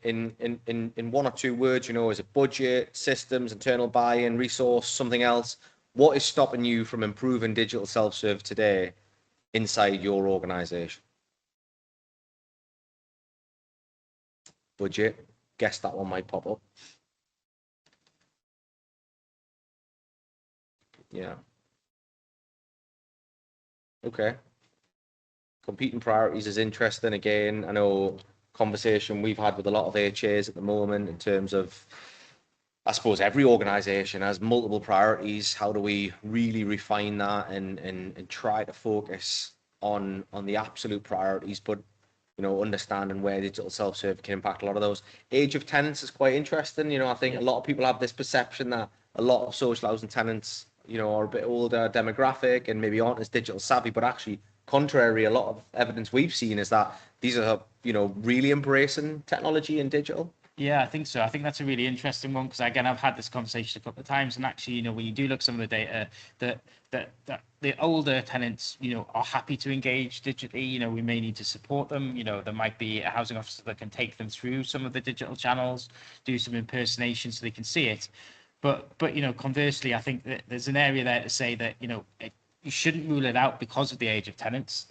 one or two words, is it budget, systems, internal buy-in, resource, something else? What is stopping you from improving digital self-serve today inside your organization? Budget, guess that one might pop up. Yeah. Okay. Competing priorities is interesting. Again, I know conversation we've had with a lot of HAs at the moment in terms of, I suppose every organization has multiple priorities. How do we really refine that and try to focus on the absolute priorities, but understanding where digital self-serve can impact a lot of those. Age of tenants is quite interesting. I think a lot of people have this perception that a lot of social housing tenants, are a bit older demographic and maybe aren't as digital savvy, but actually contrary, a lot of evidence we've seen is that these are, really embracing technology and digital. Yeah, I think so. I think that's a really interesting one because, again, I've had this conversation a couple of times, and actually, when you do look at some of the data, that the older tenants, are happy to engage digitally. We may need to support them. There might be a housing officer that can take them through some of the digital channels, do some impersonation so they can see it. But conversely, I think that there's an area there to say that, you shouldn't rule it out because of the age of tenants,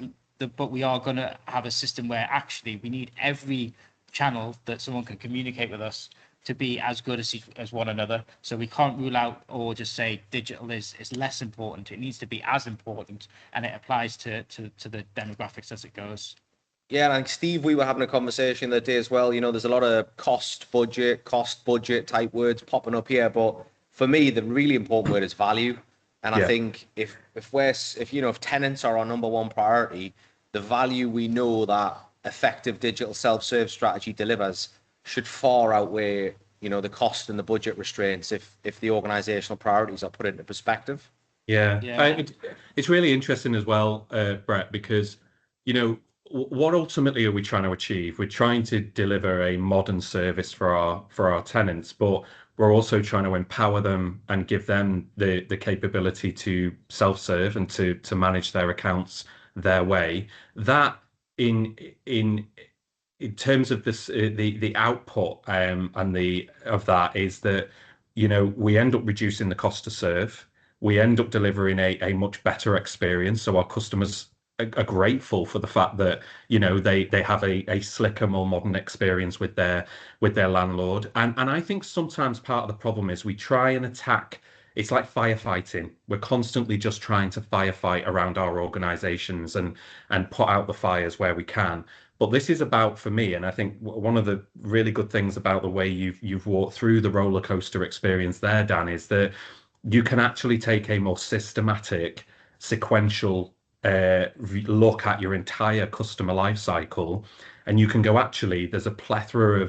but we are going to have a system where actually we need every channel that someone can communicate with us to be as good as one another. So we can't rule out or just say digital is less important. It needs to be as important, and it applies to the demographics as it goes. Yeah, and I think, Steve, we were having a conversation that day as well. there's a lot of cost budget type words popping up here, but for me, the really important word is value. And I think if tenants are our number one priority, the value we know that effective digital self-serve strategy delivers should far outweigh, the cost and the budget restraints if the organizational priorities are put into perspective. Yeah. It's really interesting as well, Brett, because, what ultimately are we trying to achieve? We're trying to deliver a modern service for our tenants, but we're also trying to empower them and give them the capability to self-serve and to manage their accounts their way. That in terms of this, the output and of that is that we end up reducing the cost to serve. We end up delivering a much better experience, so our customers are grateful for the fact that they have a slicker, more modern experience with their landlord. And I think sometimes part of the problem is we try and attack. It's like firefighting. We're constantly just trying to firefight around our organizations and put out the fires where we can. But this is about, for me, and I think one of the really good things about the way you've walked through the roller coaster experience there, Dan, is that you can actually take a more systematic, sequential look at your entire customer life cycle, and you can go, actually, there's a plethora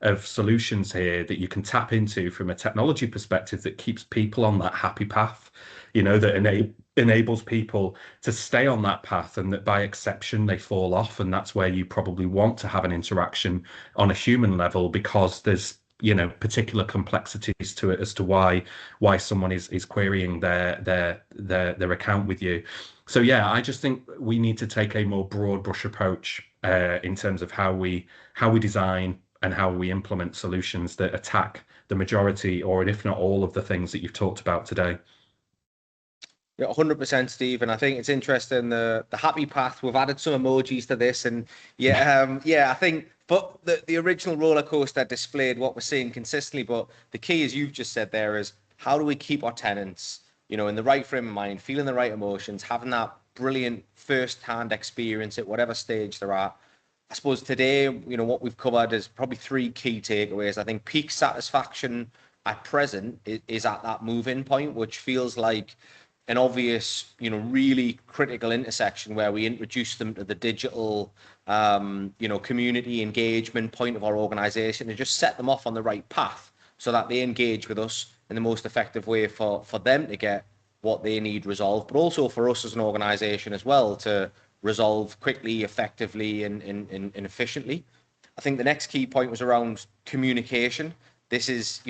of solutions here that you can tap into from a technology perspective that keeps people on that happy path, that enables people to stay on that path, and that by exception they fall off, and that's where you probably want to have an interaction on a human level, because there's particular complexities to it as to why someone is querying their account with you. So yeah, I just think we need to take a more broad brush approach in terms of how we design and how we implement solutions that attack the majority, or if not all, of the things that you've talked about today. Yeah, 100%, Steve. And I think it's interesting, the happy path. We've added some emojis to this, and I think, but the original roller coaster displayed what we're seeing consistently. But the key, as you've just said there, is how do we keep our tenants, in the right frame of mind, feeling the right emotions, having that brilliant first-hand experience at whatever stage they're at. I suppose today, what we've covered is probably three key takeaways. I think peak satisfaction at present is at that move-in point, which feels like an obvious, really critical intersection where we introduce them to the digital, community engagement point of our organization and just set them off on the right path so that they engage with us in the most effective way for them to get what they need resolved, but also for us as an organization as well to resolve quickly, effectively, and efficiently. I think the next key point was around communication. This is,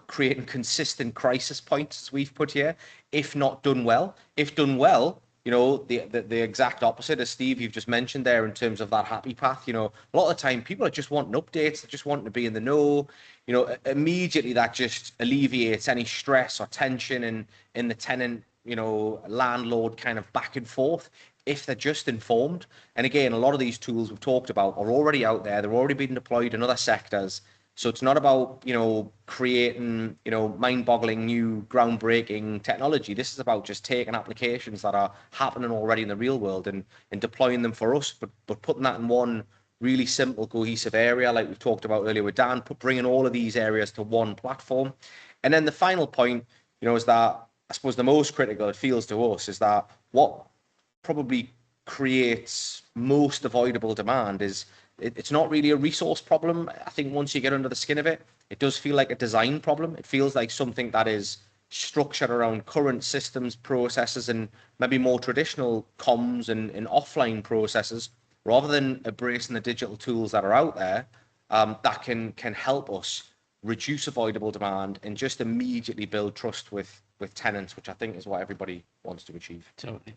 creating consistent crisis points, as we've put here, if not done well. If done well, the exact opposite, as Steve, you've just mentioned there in terms of that happy path. A lot of the time people are just wanting updates, they just want to be in the know. Immediately that just alleviates any stress or tension in the tenant, landlord kind of back and forth if they're just informed. And again, a lot of these tools we've talked about are already out there. They're already being deployed in other sectors. So it's not about, creating, mind-boggling new groundbreaking technology. This is about just taking applications that are happening already in the real world and deploying them for us, but putting that in one really simple, cohesive area, like we've talked about earlier with Dan, bringing all of these areas to one platform. And then the final point, is that I suppose the most critical, it feels to us, is that what probably creates most avoidable demand is it's not really a resource problem. I think once you get under the skin of it, it does feel like a design problem. It feels like something that is structured around current systems, processes, and maybe more traditional comms and offline processes, rather than embracing the digital tools that are out there that can help us reduce avoidable demand and just immediately build trust with tenants, which I think is what everybody wants to achieve. Totally.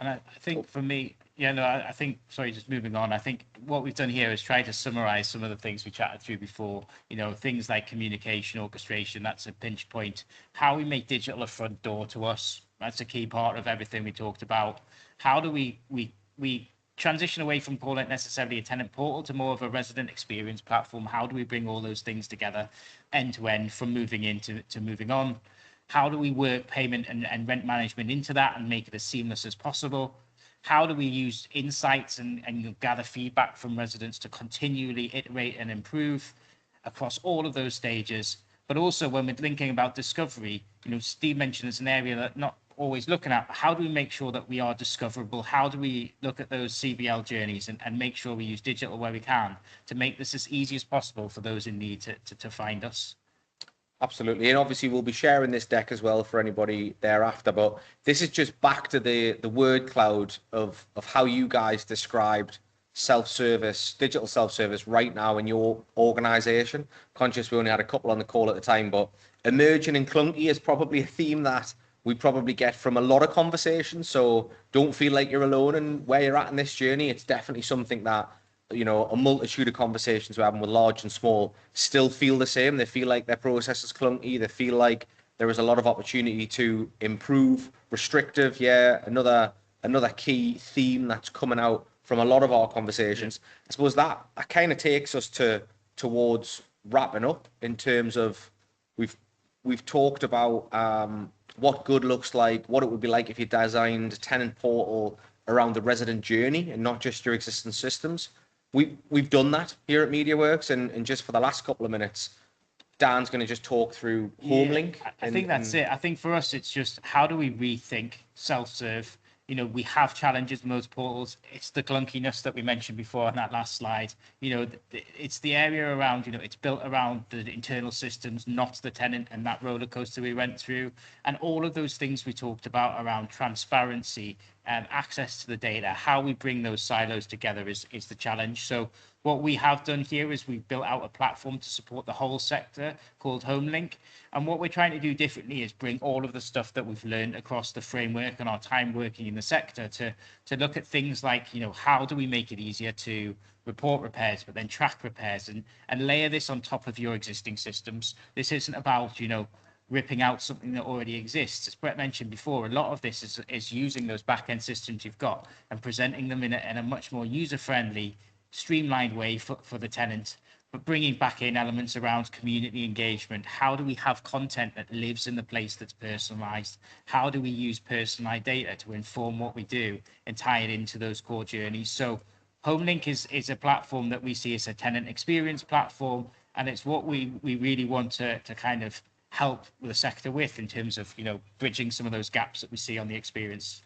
And I think for me, I think, sorry, just moving on, I think what we've done here is try to summarize some of the things we chatted through before, things like communication, orchestration, that's a pinch point. How we make digital a front door to us, that's a key part of everything we talked about. How do we transition away from calling it necessarily a tenant portal to more of a resident experience platform? How do we bring all those things together end to end from moving in to moving on? How do we work payment and rent management into that and make it as seamless as possible? How do we use insights and gather feedback from residents to continually iterate and improve across all of those stages? But also when we're thinking about discovery, Steve mentioned it's an area that not always looking at. How do we make sure that we are discoverable? How do we look at those CBL journeys and make sure we use digital where we can to make this as easy as possible for those in need to find us? Absolutely. And obviously we'll be sharing this deck as well for anybody thereafter, but this is just back to the word cloud of how you guys described self-service, digital self-service right now in your organization. Conscious we only had a couple on the call at the time, but emerging and clunky is probably a theme that we probably get from a lot of conversations. So don't feel like you're alone in where you're at in this journey. It's definitely something that a multitude of conversations we're having with large and small still feel the same. They feel like their process is clunky. They feel like there is a lot of opportunity to improve. Restrictive, another key theme that's coming out from a lot of our conversations. I suppose that kind of takes us towards wrapping up in terms of we've talked about what good looks like, what it would be like if you designed a tenant portal around the resident journey and not just your existing systems. We've done that here at Mediaworks, and just for the last couple of minutes, Dan's going to just talk through HomeLink. I think that's it. I think for us, it's just how do we rethink self-serve? We have challenges with most portals. It's the clunkiness that we mentioned before on that last slide. It's the area around, it's built around the internal systems, not the tenant and that roller coaster we went through. And all of those things we talked about around transparency and access to the data, how we bring those silos together is the challenge. So what we have done here is we've built out a platform to support the whole sector called HomeLink. And what we're trying to do differently is bring all of the stuff that we've learned across the framework and our time working in the sector to look at things like, how do we make it easier to report repairs, but then track repairs and layer this on top of your existing systems. This isn't about, ripping out something that already exists. As Brett mentioned before, a lot of this is using those back-end systems you've got and presenting them in a much more user-friendly, streamlined way for the tenant, but bringing back in elements around community engagement. How do we have content that lives in the place that's personalized? How do we use personalized data to inform what we do and tie it into those core journeys? So HomeLink is a platform that we see as a tenant experience platform, and it's what we really want to kind of help the sector with in terms of, you know, bridging some of those gaps that we see on the experience.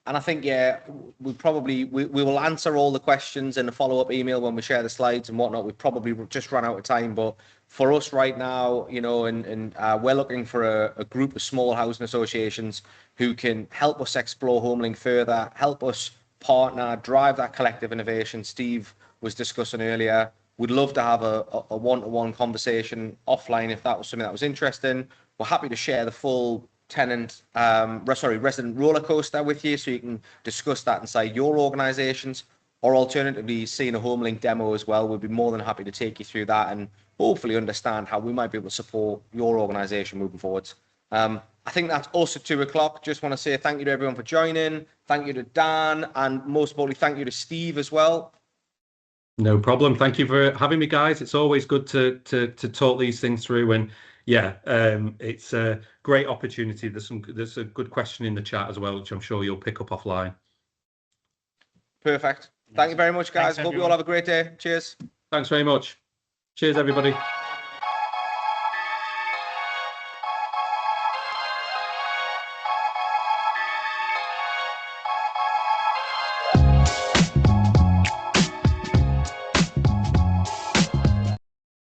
And I think, yeah, we will answer all the questions in the follow-up email when we share the slides and whatnot. We've probably just run out of time, but for us right now, you know, and we're looking for a group of small housing associations who can help us explore Homelink further, help us partner, drive that collective innovation Steve was discussing earlier. We'd love to have a one-to-one conversation offline if that was something that was interesting. We're happy to share the full Resident Rollercoaster with you so you can discuss that inside your organizations, or alternatively seeing a Homelink demo as well. We'd be more than happy to take you through that and hopefully understand how we might be able to support your organization moving forwards. I think that's us at 2 o'clock. Just want to say thank you to everyone for joining. Thank you to Dan, and most importantly, thank you to Steve as well. No problem. Thank you for having me, guys. It's always good to talk these things through, and yeah, it's a great opportunity. There's a good question in the chat as well, which I'm sure you'll pick up offline. Perfect. Thank you very much, guys. Hope you all have a great day. Cheers. Thanks very much. Cheers, everybody.